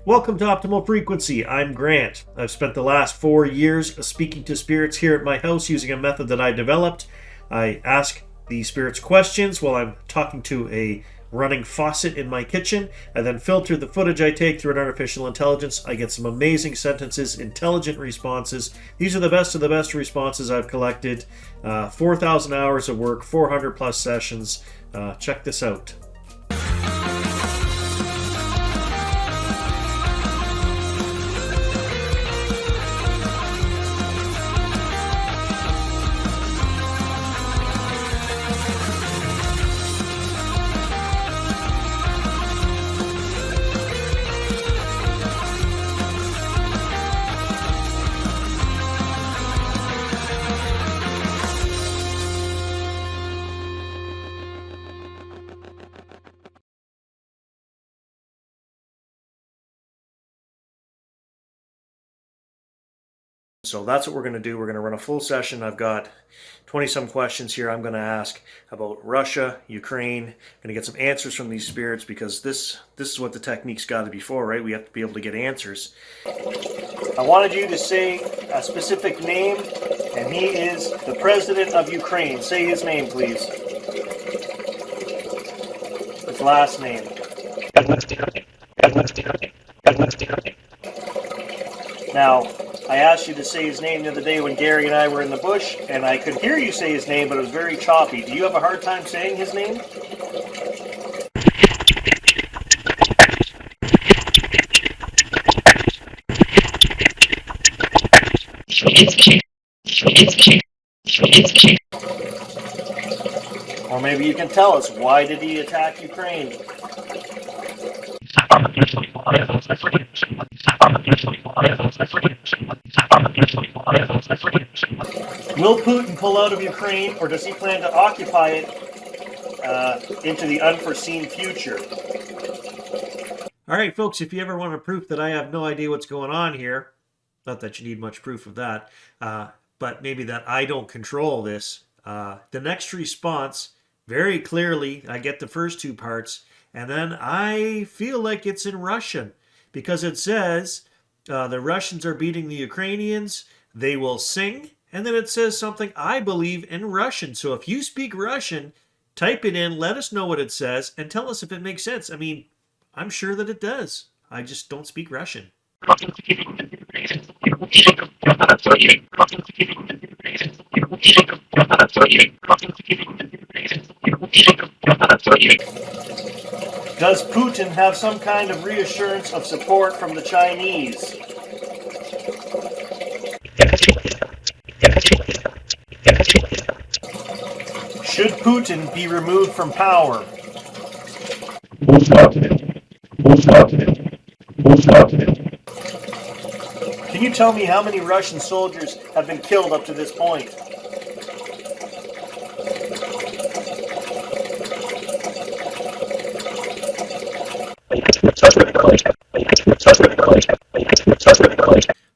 Welcome to Optimal Frequency. I'm Grant. I've spent the last 4 years speaking to spirits here at my house using a method that I developed. I ask the spirits questions while I'm talking to a running faucet in my kitchen. I then filter the footage I take through an artificial intelligence. I get some amazing sentences, intelligent responses. These are the best of the best responses I've collected. 4,000 hours of work, 400 plus sessions. Check this out. So that's what we're going to do. We're going to run a full session. I've got 20 some questions here I'm going to ask about Russia, Ukraine. I'm going to get some answers from these spirits because this is what the technique's got to be for, right? We have to be able to get answers. I wanted you to say a specific name, and he is the president of Ukraine. Say his name, please. His last name. Now, I asked you to say his name the other day when Gary and I were in the bush, and I could hear you say his name, but it was very choppy. Do you have a hard time saying his name? Or maybe you can tell us, why did he attack Ukraine? Will Putin pull out of Ukraine, or does he plan to occupy it into the unforeseen future? All right, folks, if you ever want a proof that I have no idea what's going on here, not that you need much proof of that, but maybe that I don't control this, the next response, very clearly, I get the first two parts, and then I feel like it's in Russian, because it says the Russians are beating the Ukrainians, they will sing, and then it says something I believe in Russian. So if you speak Russian, type it in, let us know what it says, and tell us if it makes sense. I mean, I'm sure that it does. I just don't speak Russian. Does Putin have some kind of reassurance of support from the Chinese? Should Putin be removed from power? Can you tell me how many Russian soldiers have been killed up to this point?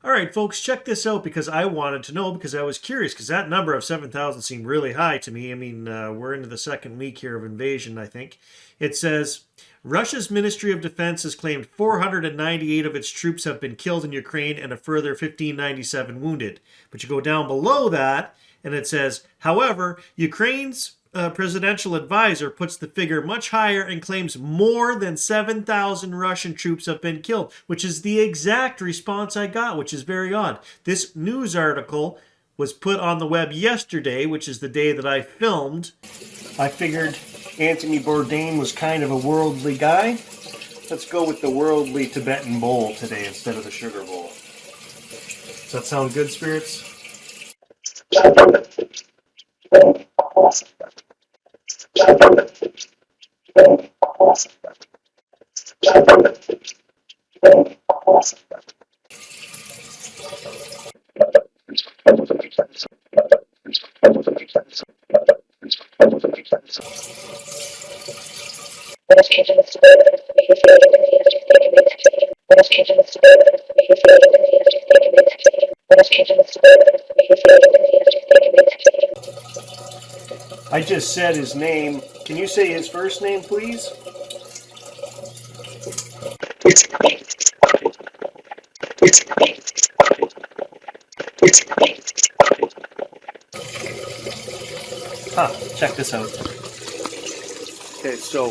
All right, folks, check this out because I wanted to know, because I was curious, because that number of 7,000 seemed really high to me. I mean, we're into the second week here of invasion, I think. It says, Russia's Ministry of Defense has claimed 498 of its troops have been killed in Ukraine and a further 1,597 wounded. But you go down below that, and it says, however, Ukraine's presidential advisor puts the figure much higher and claims more than 7,000 Russian troops have been killed, which is the exact response I got, which is very odd. This news article was put on the web yesterday, which is the day that I filmed. I figured Anthony Bourdain was kind of a worldly guy. Let's go with the worldly Tibetan bowl today instead of the sugar bowl. Does that sound good, spirits? I just said his name. Can you say his first name, please? Check this out. Okay, so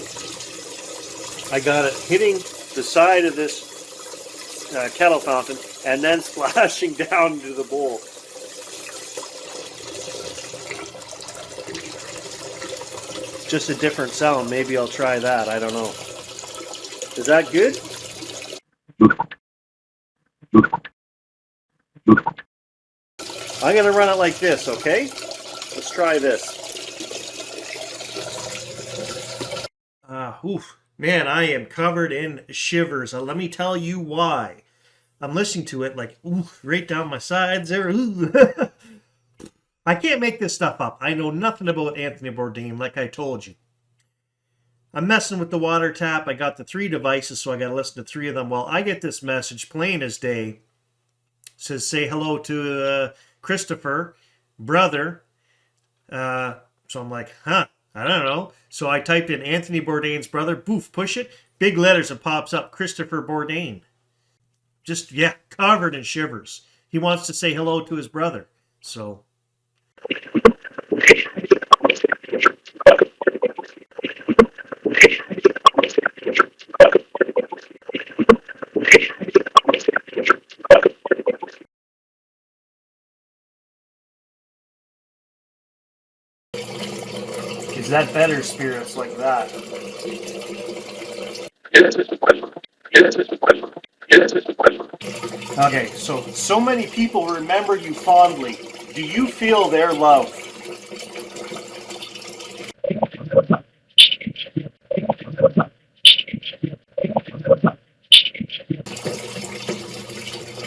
I got it hitting the side of this kettle fountain and then splashing down into the bowl. Just a different sound. Maybe I'll try that. I don't know. Is that good? I'm going to run it like this, okay? Let's try this. Oof. Man, I am covered in shivers. Let me tell you why. I'm listening to it like, ooh, right down my sides there. I can't make this stuff up. I know nothing about Anthony Bourdain, like I told you. I'm messing with the water tap. I got the 3 devices, so I got to listen to 3 of them. Well, I get this message, plain as day. It says, say hello to Christopher, brother. So I'm like, huh, I don't know. So I typed in Anthony Bourdain's brother. Boof, push it. Big letters, it pops up, Christopher Bourdain. Just, yeah, covered in shivers. He wants to say hello to his brother. So... Is that better, spirits like that? Okay, so many people remember you fondly. Do you feel their love?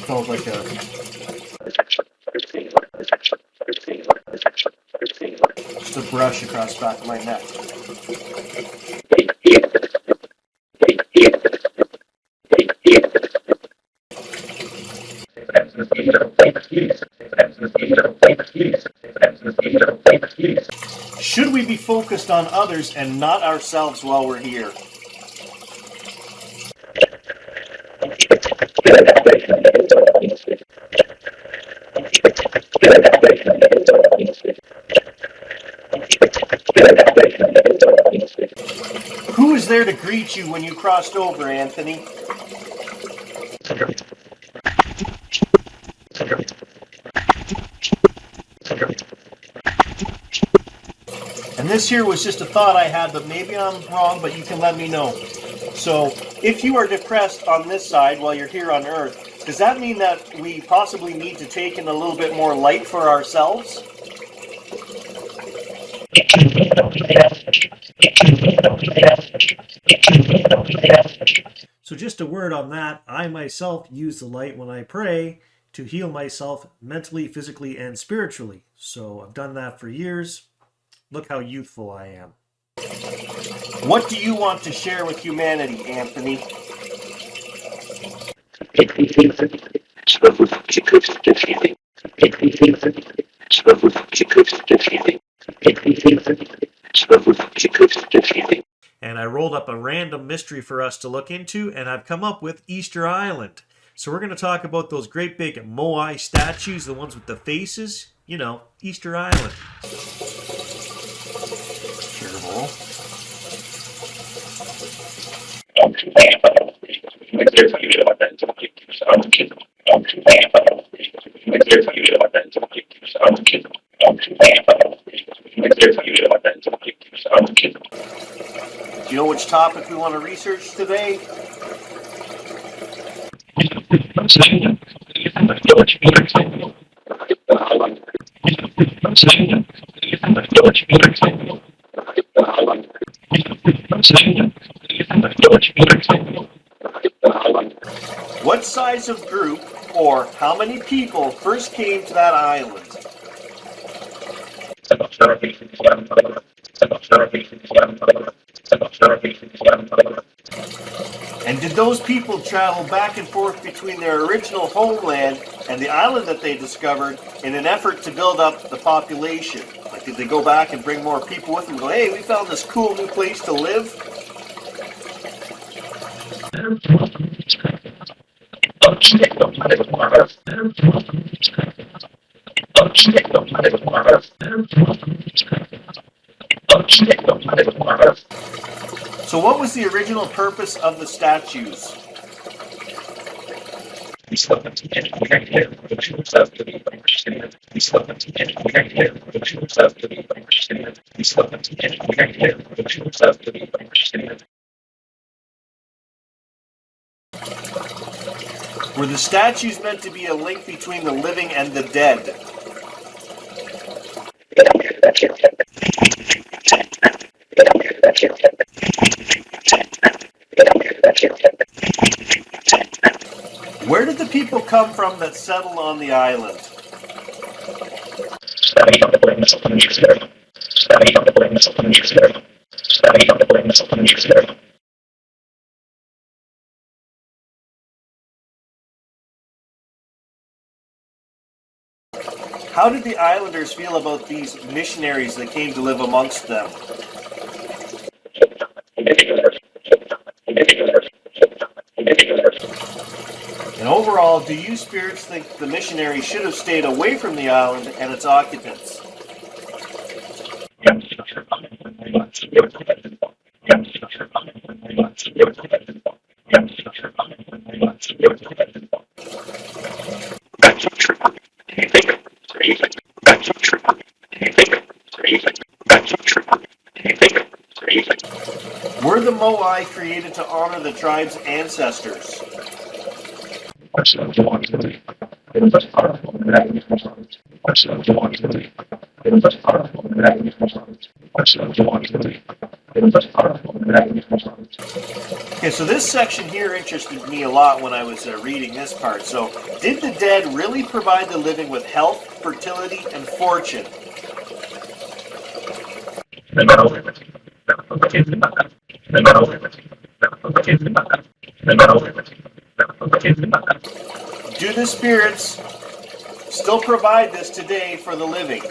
Felt like just a brush across the back of my neck. Should we be focused on others and not ourselves while we're here? Who is there to greet you when you crossed over, Anthony? And this here was just a thought I had, but maybe I'm wrong, but you can let me know. So, if you are depressed on this side while you're here on Earth, does that mean that we possibly need to take in a little bit more light for ourselves? So just a word on that. I myself use the light when I pray to heal myself mentally, physically, and spiritually. So I've done that for years. Look how youthful I am. What do you want to share with humanity, Anthony? And I rolled up a random mystery for us to look into, and I've come up with Easter Island. So we're going to talk about those great big Moai statues, the ones with the faces. You know, Easter Island. Careful. Do you know which topic we want to research today? What size of group or how many people first came to that island? And did those people travel back and forth between their original homeland and the island that they discovered in an effort to build up the population? Like, did they go back and bring more people with them and go, hey, we found this cool new place to live? So what was the original purpose of the statues? Were the statues meant to be a link between the living and the dead? Where did the people come from that settled on the island? How did the islanders feel about these missionaries that came to live amongst them? And overall, do you spirits think the missionaries should have stayed away from the island and its occupants? Were the Moai created to honor the tribe's ancestors? Okay, so this section here interested me a lot when I was reading this part. So, did the dead really provide the living with health, fertility, and fortune? Do the spirits still provide this today for the living?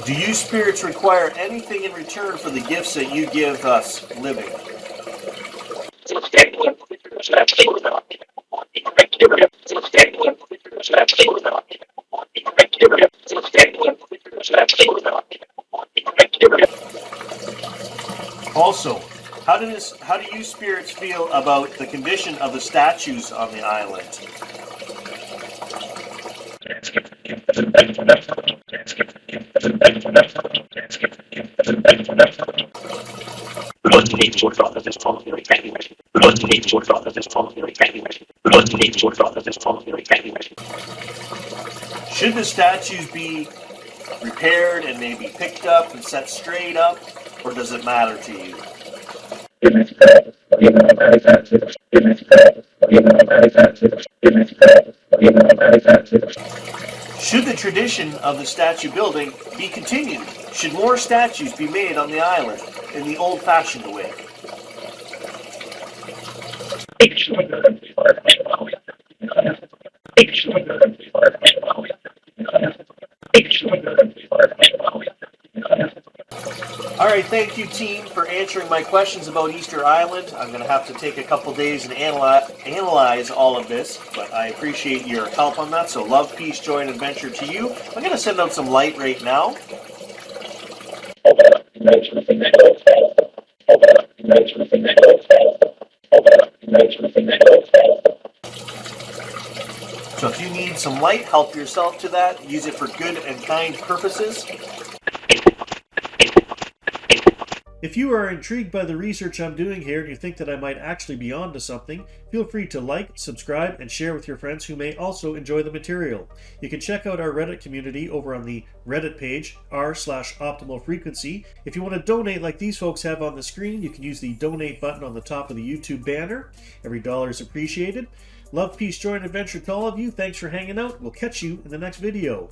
Do you spirits require anything in return for the gifts that you give us living? Also, how do you spirits feel about the condition of the statues on the island? Should the statues be repaired and maybe picked up and set straight up, or does it matter to you? Should the tradition of the statue building be continued? Should more statues be made on the island in the old-fashioned way? Alright, thank you team for answering my questions about Easter Island. I'm going to have to take a couple days and analyze all of this, but I appreciate your help on that, so love, peace, joy, and adventure to you. I'm going to send out some light right now. So if you need some light, help yourself to that. Use it for good and kind purposes. If you are intrigued by the research I'm doing here and you think that I might actually be onto something, feel free to like, subscribe, and share with your friends who may also enjoy the material. You can check out our Reddit community over on the Reddit page, r/optimalfrequency. If you want to donate like these folks have on the screen, you can use the donate button on the top of the YouTube banner. Every dollar is appreciated. Love, peace, joy, and adventure to all of you. Thanks for hanging out. We'll catch you in the next video.